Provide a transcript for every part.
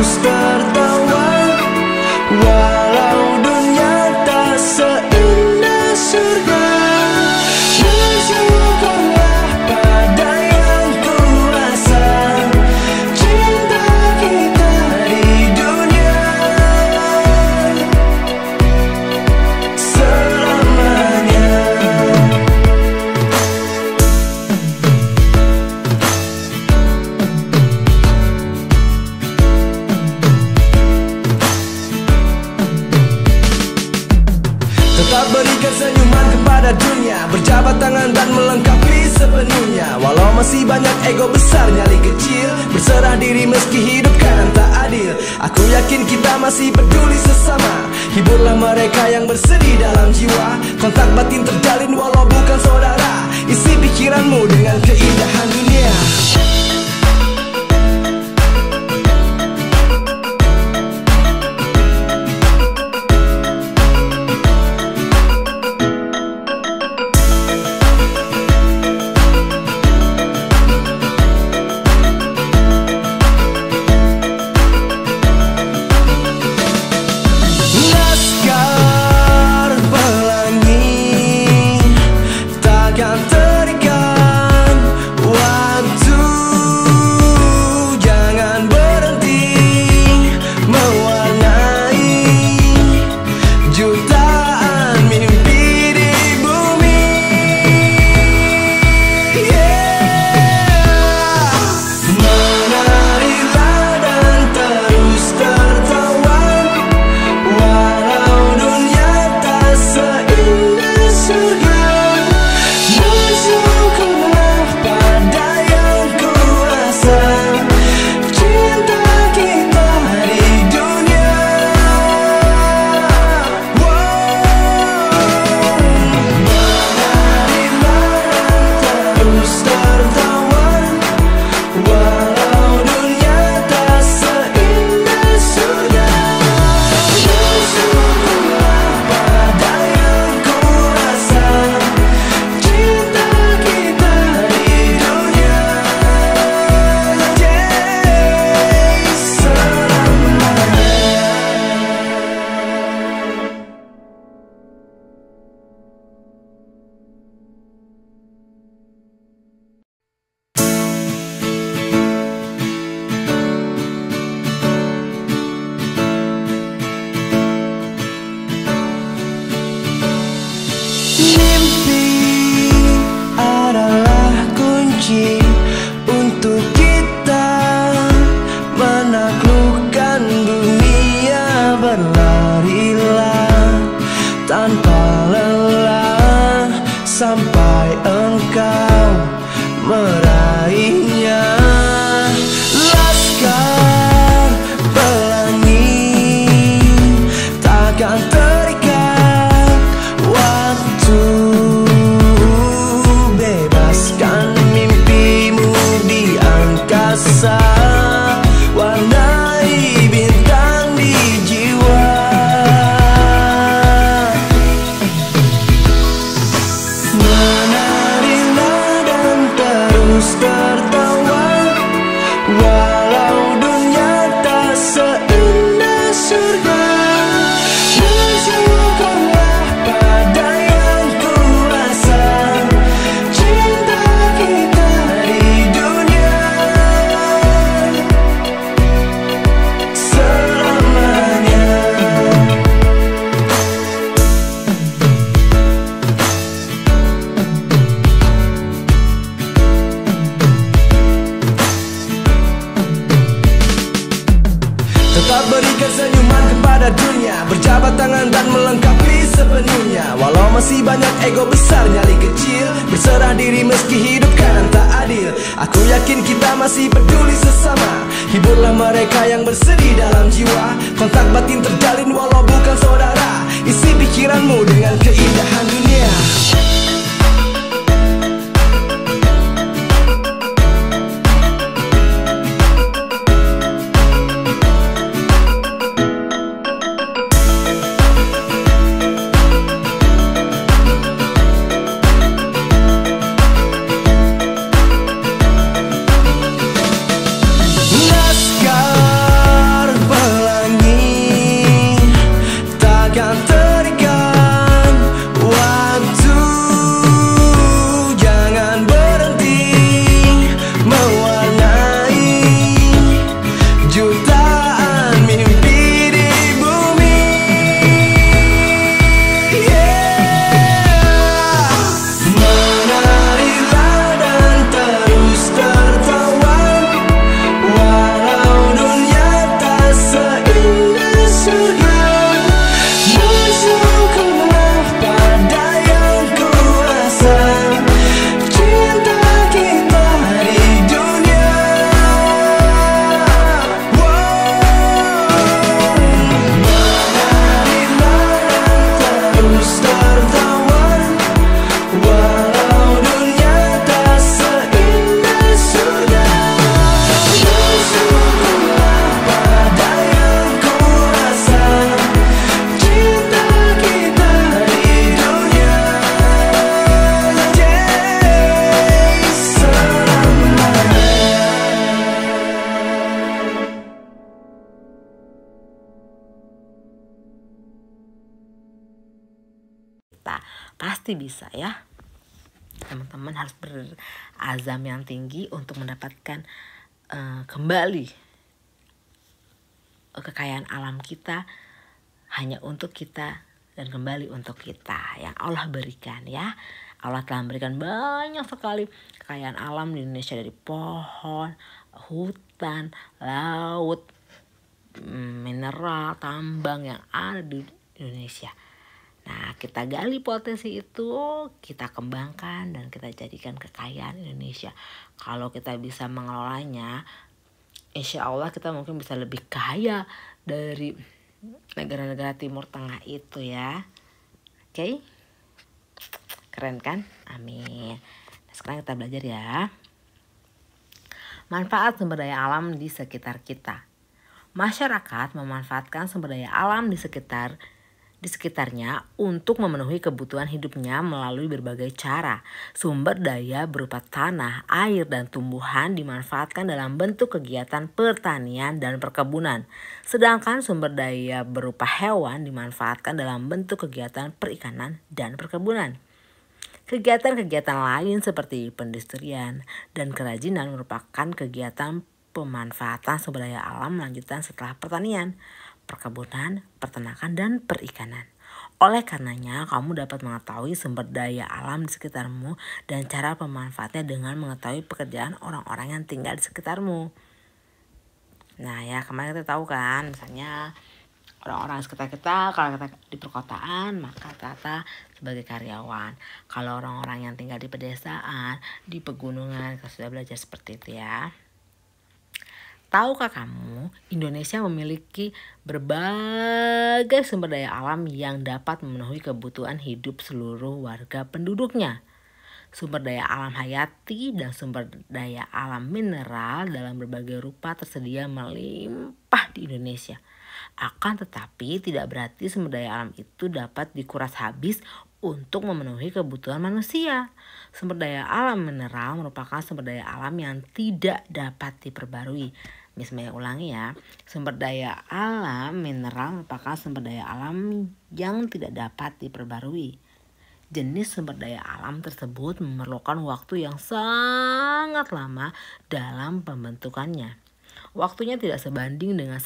terus tertawa, walau dunia tak seindah surga. Bersyukurlah pada yang kuasa, cinta kita di dunia selamanya. Tetap berikan senyuman kepada dunia, berjabat tangan dan melengkapi sepenuhnya. Walau masih banyak ego besar, nyali kecil, berserah diri meski hidup kadang tak adil. Aku yakin kita masih peduli sesama, hiburlah mereka yang bersedih dalam jiwa. Kontak batin terjalin walau bukan saudara, isi pikiranmu dengan keindahan dunia. Untuk kita menaklukkan dunia, berlarilah tanpa lelah sampai engkau meraihnya. Laskar pelangi takkan terikat waktu, bebaskan mimpimu di angkasa, warnai bintang di jiwa. Menarilah dan terus tertawa, walau dunia tak seindah surga. Bersyukurlah pada yang kuasa, cinta kita di dunia selamanya. Tetap berikan senyuman kepada dunia, berjabat tangan dan melengkapi sepenuhnya. Walau masih banyak ego besar, nyali kecil, berserah diri meski hidup kadang tak adil. Aku yakin kita masih peduli sesama, hiburlah mereka yang bersedih dalam jiwa. Kontak batin terjalin walau bukan saudara, isi pikiranmu dengan keindahan dunia. Laskar kita. Pasti bisa ya. Teman-teman harus berazam yang tinggi untuk mendapatkan kembali kekayaan alam kita hanya untuk kita dan kembali untuk kita yang Allah berikan ya. Allah telah memberikan banyak sekali kekayaan alam di Indonesia, dari pohon, hutan, laut, mineral, tambang yang ada di Indonesia. Nah, kita gali potensi itu, kita kembangkan dan kita jadikan kekayaan Indonesia. Kalau kita bisa mengelolanya, insya Allah kita mungkin bisa lebih kaya dari negara-negara Timur Tengah itu ya. Oke? Keren kan? Amin. Nah, sekarang kita belajar ya. Manfaat sumber daya alam di sekitar kita. Masyarakat memanfaatkan sumber daya alam di sekitarnya untuk memenuhi kebutuhan hidupnya melalui berbagai cara. Sumber daya berupa tanah, air, dan tumbuhan dimanfaatkan dalam bentuk kegiatan pertanian dan perkebunan. Sedangkan sumber daya berupa hewan dimanfaatkan dalam bentuk kegiatan perikanan dan perkebunan. Kegiatan-kegiatan lain seperti perindustrian dan kerajinan merupakan kegiatan pemanfaatan sumber daya alam lanjutan setelah pertanian, perkebunan, peternakan, dan perikanan. Oleh karenanya, kamu dapat mengetahui sumber daya alam di sekitarmu dan cara pemanfaatnya dengan mengetahui pekerjaan orang-orang yang tinggal di sekitarmu. Nah ya, kemarin kita tahu kan, misalnya orang-orang sekitar kita, kalau kita di perkotaan maka kita sebagai karyawan. Kalau orang-orang yang tinggal di pedesaan, di pegunungan, kita sudah belajar seperti itu ya. Tahukah kamu, Indonesia memiliki berbagai sumber daya alam yang dapat memenuhi kebutuhan hidup seluruh warga penduduknya. Sumber daya alam hayati dan sumber daya alam mineral dalam berbagai rupa tersedia melimpah di Indonesia. Akan tetapi tidak berarti sumber daya alam itu dapat dikuras habis untuk memenuhi kebutuhan manusia. Sumber daya alam mineral merupakan sumber daya alam yang tidak dapat diperbarui. Miss Maya ulangi ya, sumber daya alam mineral merupakan sumber daya alam yang tidak dapat diperbarui. Jenis sumber daya alam tersebut memerlukan waktu yang sangat lama dalam pembentukannya. Waktunya tidak sebanding dengan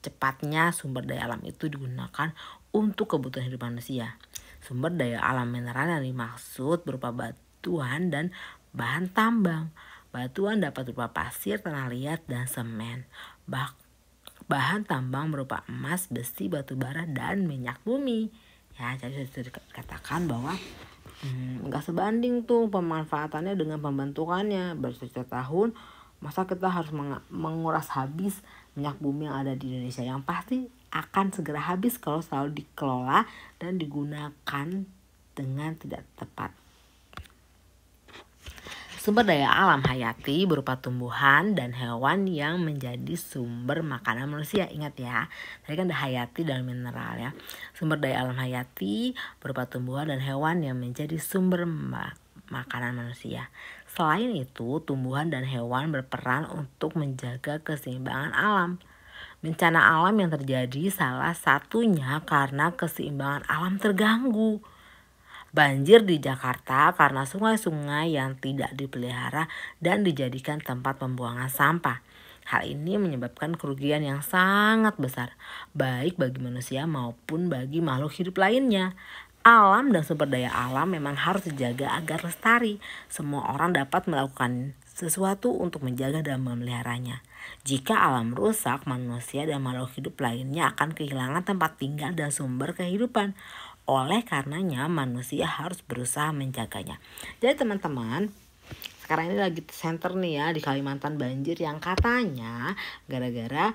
cepatnya sumber daya alam itu digunakan untuk kebutuhan hidup manusia. Sumber daya alam mineral yang dimaksud berupa batuan dan bahan tambang. Batuan dapat berupa pasir, tanah liat, dan semen. Bahan tambang berupa emas, besi, batu bara, dan minyak bumi. Ya, jadi sudah dikatakan bahwa nggak sebanding tuh pemanfaatannya dengan pembentukannya. Berjuta tahun, masa kita harus menguras habis minyak bumi yang ada di Indonesia, yang pasti akan segera habis kalau selalu dikelola dan digunakan dengan tidak tepat. Sumber daya alam hayati berupa tumbuhan dan hewan yang menjadi sumber makanan manusia. Ingat ya, tadi kan ada hayati dan mineral ya. Sumber daya alam hayati berupa tumbuhan dan hewan yang menjadi sumber makanan manusia. Selain itu, tumbuhan dan hewan berperan untuk menjaga keseimbangan alam. Bencana alam yang terjadi salah satunya karena keseimbangan alam terganggu. Banjir di Jakarta karena sungai-sungai yang tidak dipelihara dan dijadikan tempat pembuangan sampah. Hal ini menyebabkan kerugian yang sangat besar, baik bagi manusia maupun bagi makhluk hidup lainnya. Alam dan sumber daya alam memang harus dijaga agar lestari. Semua orang dapat melakukan sesuatu untuk menjaga dan memeliharanya. Jika alam rusak, manusia dan makhluk hidup lainnya akan kehilangan tempat tinggal dan sumber kehidupan. Oleh karenanya manusia harus berusaha menjaganya. Jadi teman-teman, sekarang ini lagi center nih ya di Kalimantan banjir yang katanya gara-gara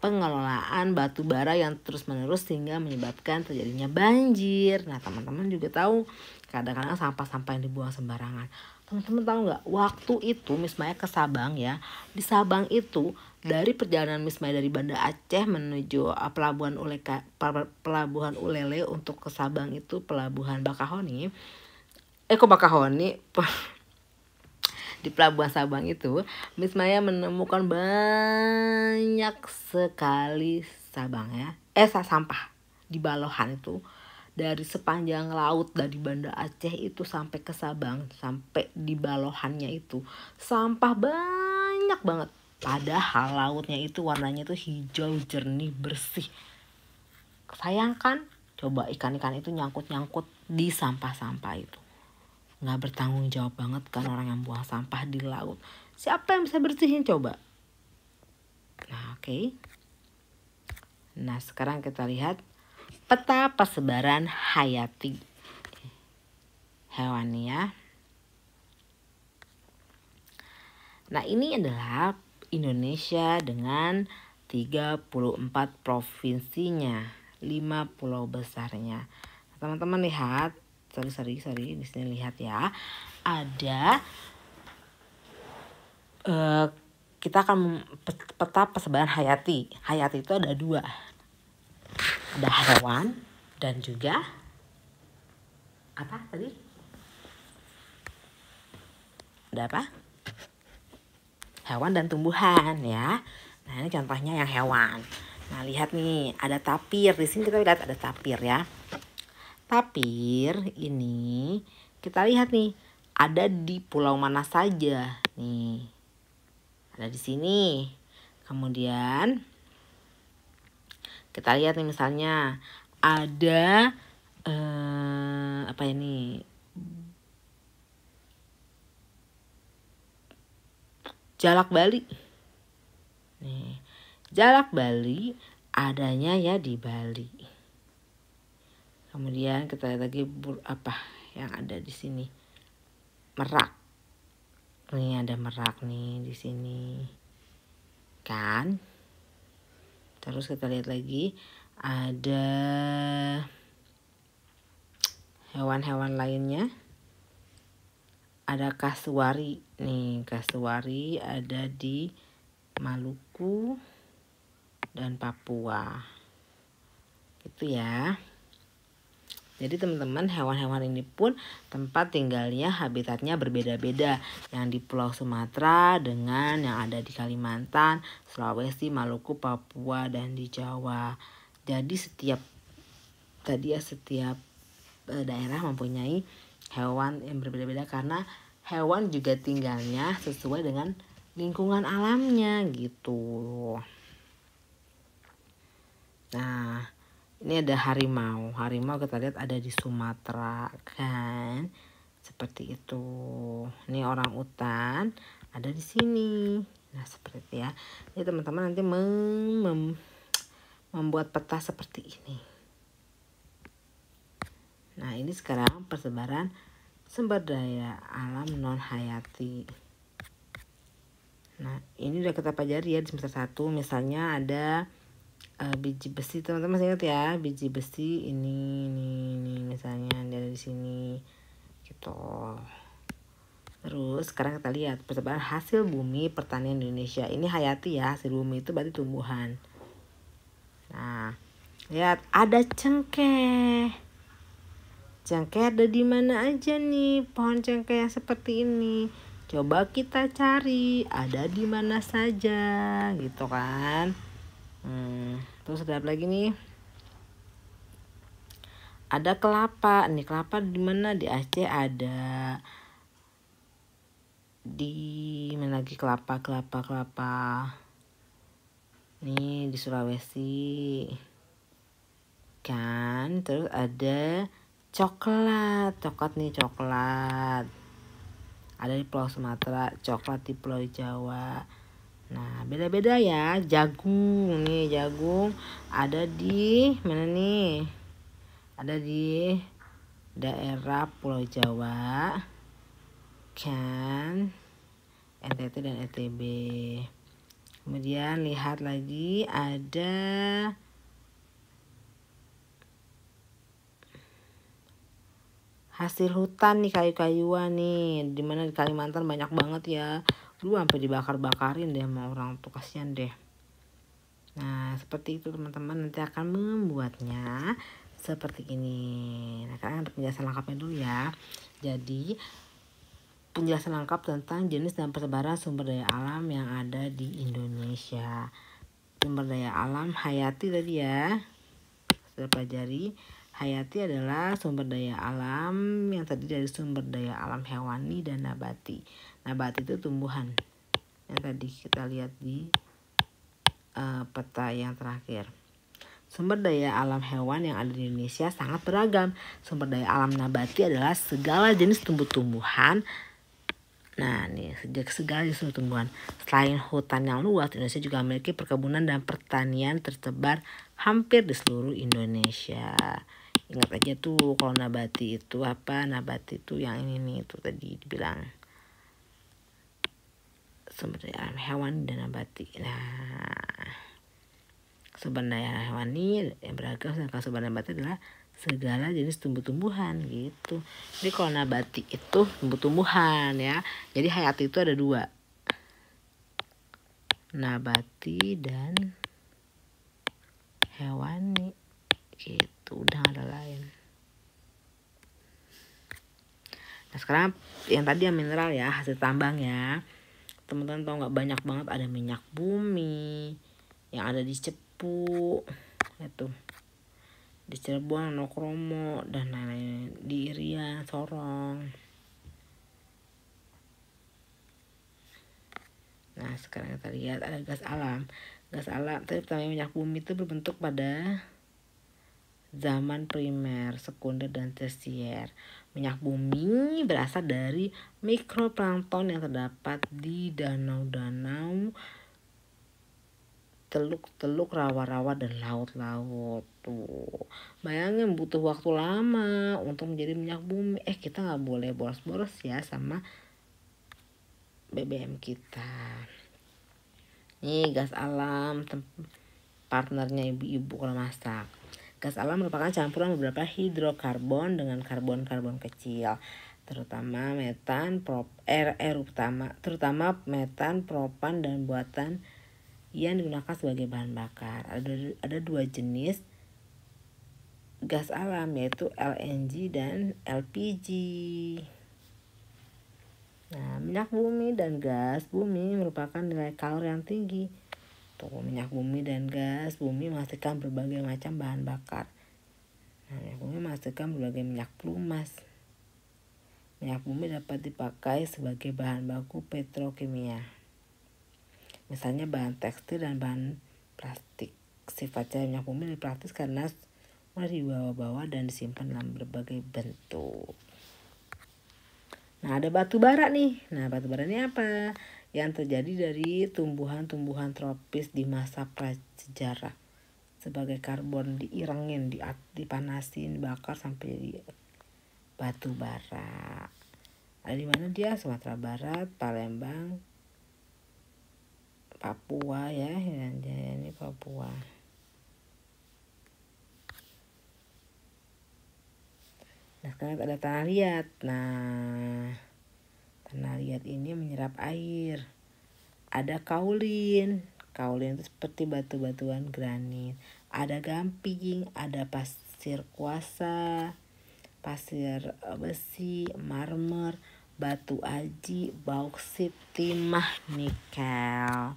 pengelolaan batu bara yang terus-menerus sehingga menyebabkan terjadinya banjir. Nah teman-teman juga tahu kadang-kadang sampah-sampah yang dibuang sembarangan. Teman-teman tahu nggak, waktu itu Miss Maya ke Sabang ya, di Sabang itu dari perjalanan Miss Maya dari Banda Aceh menuju pelabuhan Ulele untuk ke Sabang itu pelabuhan Bakahoni. Di pelabuhan Sabang itu Miss Maya menemukan banyak sekali sampah di balohan itu. dari sepanjang laut dari Banda Aceh itu sampai ke Sabang, sampai di balohannya itu sampah banyak banget. Padahal lautnya itu warnanya tuh hijau, jernih, bersih. Sayangkan, coba ikan-ikan itu nyangkut-nyangkut di sampah-sampah itu. Nggak bertanggung jawab banget kan orang yang buang sampah di laut. Siapa yang bisa bersihin coba? Nah, oke. Nah, sekarang kita lihat peta persebaran hayati hewannya. Nah, ini adalah Indonesia dengan 34 provinsinya, 5 pulau besarnya. Teman-teman lihat, sorry di sini lihat ya. Ada kita akan peta persebaran hayati. Hayati itu ada 2. Ada hewan dan juga apa tadi? Ada apa? Hewan dan tumbuhan ya. Nah, ini contohnya yang hewan. Nah, lihat nih, ada tapir. Di sini kita lihat ada tapir ya. Tapir ini kita lihat nih, ada di pulau mana saja nih. Ada di sini. Kemudian kita lihat nih misalnya ada apa ini? Jalak Bali. Nih, jalak Bali adanya ya di Bali. Kemudian kita lihat lagi apa yang ada di sini. Merak. Nih ada merak nih di sini. Kan? Terus kita lihat lagi ada hewan-hewan lainnya. Ada kasuari. Nih, kasuari ada di Maluku dan Papua. Gitu ya. Jadi teman-teman, hewan-hewan ini pun tempat tinggalnya, habitatnya berbeda-beda. Yang di Pulau Sumatera dengan yang ada di Kalimantan, Sulawesi, Maluku, Papua, dan di Jawa. Jadi setiap daerah mempunyai hewan yang berbeda-beda karena hewan juga tinggalnya sesuai dengan lingkungan alamnya gitu. Nah, ini ada harimau. Harimau kita lihat ada di Sumatera kan. Seperti itu. Ini orang utan ada di sini. Nah, seperti itu ya. Jadi teman-teman nanti membuat peta seperti ini. Nah, ini sekarang persebaran sumber daya alam non hayati. Nah, ini udah kita pelajari ya di semester 1. Misalnya ada biji besi, teman-teman ingat ya, biji besi ini misalnya ada di sini gitu. Terus sekarang kita lihat persebaran hasil bumi pertanian Indonesia. Ini hayati ya, hasil bumi itu berarti tumbuhan. Nah, lihat ada cengkeh. Cengkeh ada di mana aja nih pohon cengkeh yang seperti ini? Coba kita cari, ada di mana saja gitu kan. Terus ada apa lagi nih? Ada kelapa. Nih kelapa di mana? Di Aceh ada. Di mana lagi kelapa? Nih di Sulawesi. Kan? Terus ada coklat ada di Pulau Sumatera, coklat di Pulau Jawa. Nah, beda-beda ya. Jagung ada di mana nih? Ada di daerah Pulau Jawa kan, NTT dan NTB. Kemudian lihat lagi ada hasil hutan nih, kayu-kayuan nih, dimana di Kalimantan banyak banget ya. Dulu sampai dibakar-bakarin deh sama orang tuh, kasihan deh. Nah, seperti itu teman-teman, nanti akan membuatnya seperti ini. Nah, kalian ada penjelasan lengkapnya dulu ya. Jadi penjelasan lengkap tentang jenis dan persebaran sumber daya alam yang ada di Indonesia. Sumber daya alam hayati tadi ya, sudah pelajari. Hayati adalah sumber daya alam yang terdiri dari sumber daya alam hewani dan nabati. Nabati itu tumbuhan yang tadi kita lihat di peta yang terakhir. Sumber daya alam hewan yang ada di Indonesia sangat beragam. Sumber daya alam nabati adalah segala jenis tumbuh-tumbuhan. Nah, nih segala jenis tumbuhan. Selain hutan yang luas, Indonesia juga memiliki perkebunan dan pertanian tersebar hampir di seluruh Indonesia. Ingat aja tuh kalau nabati itu apa? Nabati itu yang ini nih, itu tadi dibilang sumber daya alam hewan dan nabati. Nah, sumber daya hewani yang beragam, sedangkan sumber nabati adalah segala jenis tumbuh-tumbuhan gitu. Jadi kalau nabati itu tumbuh-tumbuhan ya. Jadi hayati itu ada 2. Nabati dan hewani gitu. Udah gak ada lain. Nah sekarang yang tadi yang mineral ya, hasil tambang ya. Teman-teman tahu gak, banyak banget ada minyak bumi yang ada di Cepu itu, di Cirebon, Nokromo dan lain-lain, di Irian, Sorong. Nah sekarang kita lihat ada gas alam. Gas alam tadi pertama minyak bumi itu berbentuk pada zaman primer, sekunder dan tersier. Minyak bumi berasal dari mikroplankton yang terdapat di danau-danau, teluk-teluk, rawa-rawa dan laut-laut. Tuh, bayangin butuh waktu lama untuk menjadi minyak bumi. Kita nggak boleh boros-boros ya sama BBM kita. Nih gas alam, partnernya ibu-ibu kalau masak. Gas alam merupakan campuran beberapa hidrokarbon dengan karbon-karbon kecil, terutama metan, terutama metan, propan dan buatan yang digunakan sebagai bahan bakar. Ada 2 jenis gas alam, yaitu LNG dan LPG. Nah, minyak bumi dan gas bumi merupakan nilai kalori yang tinggi. Tuh, minyak bumi dan gas bumi menghasilkan berbagai macam bahan bakar. Nah, minyak bumi menghasilkan berbagai minyak pelumas. Minyak bumi dapat dipakai sebagai bahan baku petrokimia. Misalnya bahan tekstil dan bahan plastik. Sifatnya minyak bumi lebih praktis karena mudah dibawa-bawa dan disimpan dalam berbagai bentuk. Nah ada batu bara nih. Nah batu bara ini apa? Yang terjadi dari tumbuhan-tumbuhan tropis di masa prasejarah. Sebagai karbon diirengin, dipanasin, dibakar sampai jadi batu bara. Ada di mana dia? Sumatera Barat, Palembang, Papua ya, ini Papua. Nah sekarang ada tanah liat. Nah tanah liat ini menyerap air. Ada kaulin. Kaulin itu seperti batu-batuan granit. Ada gamping, ada pasir kuasa, pasir besi, marmer, batu aji, bauksit, timah, nikel,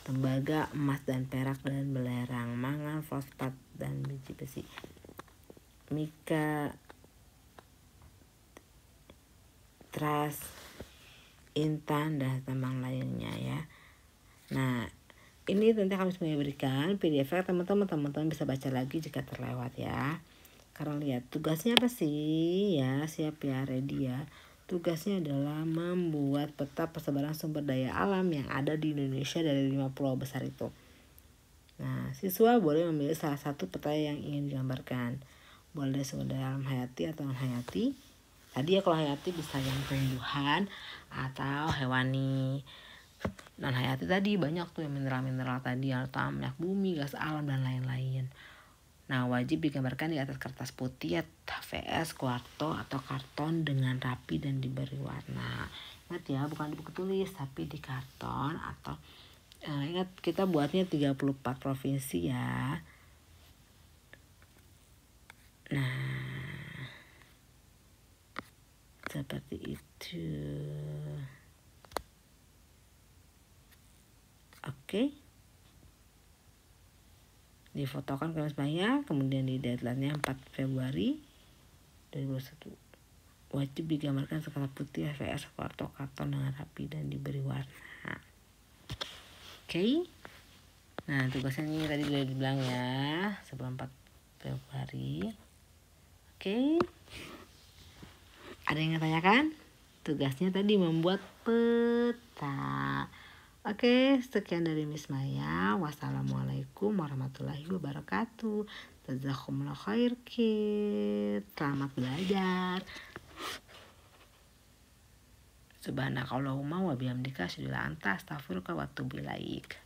tembaga, emas dan perak dan belerang, mangan, fosfat dan biji besi, mika, tras, intan dan tambang lainnya ya. Nah ini nanti kami semuanya berikan PDF teman-teman bisa baca lagi jika terlewat ya. Karena lihat tugasnya apa sih ya, siap ya, ready ya. Tugasnya adalah membuat peta persebaran sumber daya alam yang ada di Indonesia dari 5 pulau besar itu. Nah, siswa boleh memilih salah satu peta yang ingin digambarkan. Boleh sumber daya alam hayati atau non hayati. Tadi ya kalau hayati bisa yang tumbuhan atau hewani. Non hayati tadi banyak tuh yang mineral-mineral tadi, atau minyak bumi, gas alam dan lain-lain. Nah wajib digambarkan di atas kertas putih, HVS, kuarto atau karton dengan rapi dan diberi warna. Ingat ya, bukan di buku tulis tapi di karton atau ingat kita buatnya 34 provinsi ya. Nah seperti itu. Oke. difotokan ke Miss Maya, kemudian di deadline-nya 4 Februari 2021. Wajib digambarkan sekarang putih VS atau karton dengan rapi dan diberi warna. Oke. Nah, tugasnya ini tadi udah dibilang ya, sebelum 4 Februari. Oke. Ada yang tanyakan? Tugasnya tadi membuat peta. Oke, sekian dari Miss Maya. Wassalamualaikum warahmatullahi wabarakatuh. Jazakumullah khair, kids. Selamat belajar. Subhanakallahumma wa bihamdika asyhadu an la ilaha illa anta astaghfiruka wa atubu ilaik.